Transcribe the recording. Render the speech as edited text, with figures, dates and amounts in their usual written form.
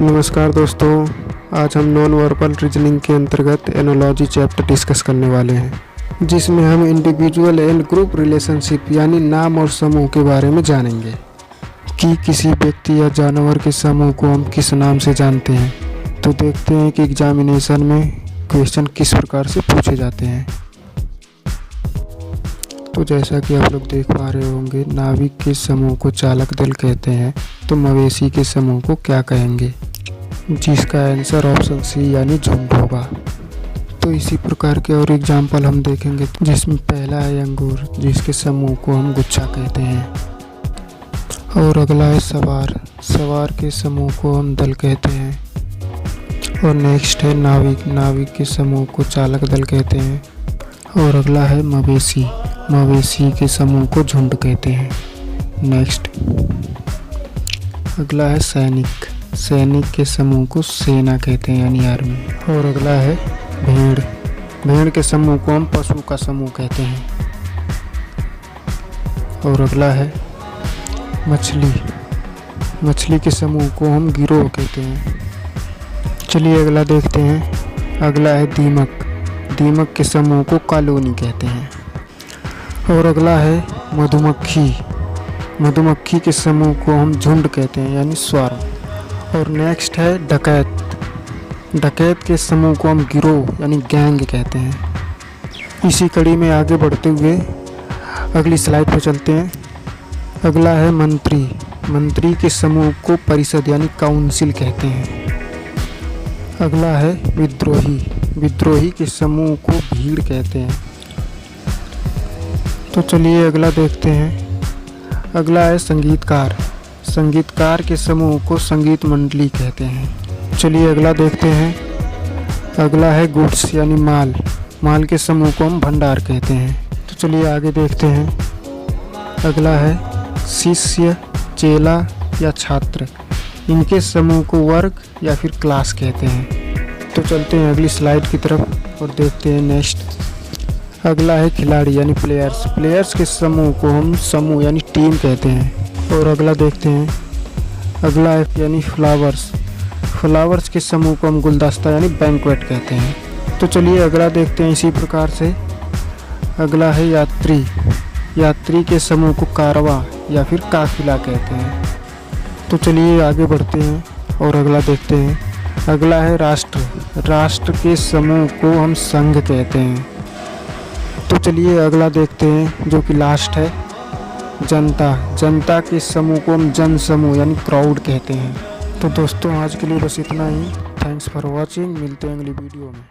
नमस्कार दोस्तों, आज हम नॉन वर्बल रीजनिंग के अंतर्गत एनालॉजी चैप्टर डिस्कस करने वाले हैं, जिसमें हम इंडिविजुअल एंड ग्रुप रिलेशनशिप यानी नाम और समूह के बारे में जानेंगे कि किसी व्यक्ति या जानवर के समूह को हम किस नाम से जानते हैं। तो देखते हैं कि एग्जामिनेशन में क्वेश्चन किस प्रकार से पूछे जाते हैं। तो जैसा कि आप लोग देख पा रहे होंगे, नाविक के समूह को चालक दल कहते हैं, तो मवेशी के समूह को क्या कहेंगे, जिसका आंसर ऑप्शन सी यानी झुंड होगा। तो इसी प्रकार के और एग्जाम्पल हम देखेंगे, जिसमें पहला है अंगूर, जिसके समूह को हम गुच्छा कहते हैं। और अगला है सवार, सवार के समूह को हम दल कहते हैं। और नेक्स्ट है नाविक, नाविक के समूह को चालक दल कहते हैं। और अगला है मवेशी, मवेशी के समूह को झुंड कहते हैं। नेक्स्ट अगला है सैनिक, सैनिक के समूह को सेना कहते हैं यानी आर्मी। और अगला है भेड़, भेड़ के समूह को हम पशु का समूह कहते हैं। और अगला है मछली, मछली के समूह को हम गिरोह कहते हैं। चलिए अगला देखते हैं। अगला है दीमक, दीमक के समूह को कॉलोनी कहते हैं। और अगला है मधुमक्खी, मधुमक्खी के समूह को हम झुंड कहते हैं यानी स्वार्म। और नेक्स्ट है डकैत, डकैत के समूह को हम गिरोह यानी गैंग कहते हैं। इसी कड़ी में आगे बढ़ते हुए अगली स्लाइड पर चलते हैं। अगला है मंत्री, मंत्री के समूह को परिषद यानी काउंसिल कहते हैं। अगला है विद्रोही, विद्रोही के समूह को भीड़ कहते हैं। तो चलिए अगला देखते हैं। अगला है संगीतकार, संगीतकार के समूह को संगीत मंडली कहते हैं। चलिए अगला देखते हैं। अगला है गुड्स यानी माल, माल के समूह को हम भंडार कहते हैं। तो चलिए आगे देखते हैं। अगला है शिष्य, चेला या छात्र, इनके समूह को वर्ग या फिर क्लास कहते हैं। तो चलते हैं अगली स्लाइड की तरफ और देखते हैं नेक्स्ट। अगला है खिलाड़ी यानी प्लेयर्स, प्लेयर्स के समूह को हम समूह यानी टीम कहते हैं। और अगला देखते हैं। अगला है यानी फ्लावर्स, फ्लावर्स के समूह को हम गुलदस्ता यानी बैंक्वेट कहते हैं। तो चलिए अगला देखते हैं इसी प्रकार से। अगला है यात्री, यात्री के समूह को कारवां या फिर काफिला कहते हैं। तो चलिए आगे बढ़ते हैं और अगला देखते हैं। अगला है राष्ट्र, राष्ट्र के समूह को हम संघ कहते हैं। तो चलिए अगला देखते हैं जो कि लास्ट है जनता, जनता के समूह को हम जन समूह यानी क्राउड कहते हैं। तो दोस्तों आज के लिए बस इतना ही। थैंक्स फॉर वॉचिंग, मिलते हैं अगली वीडियो में।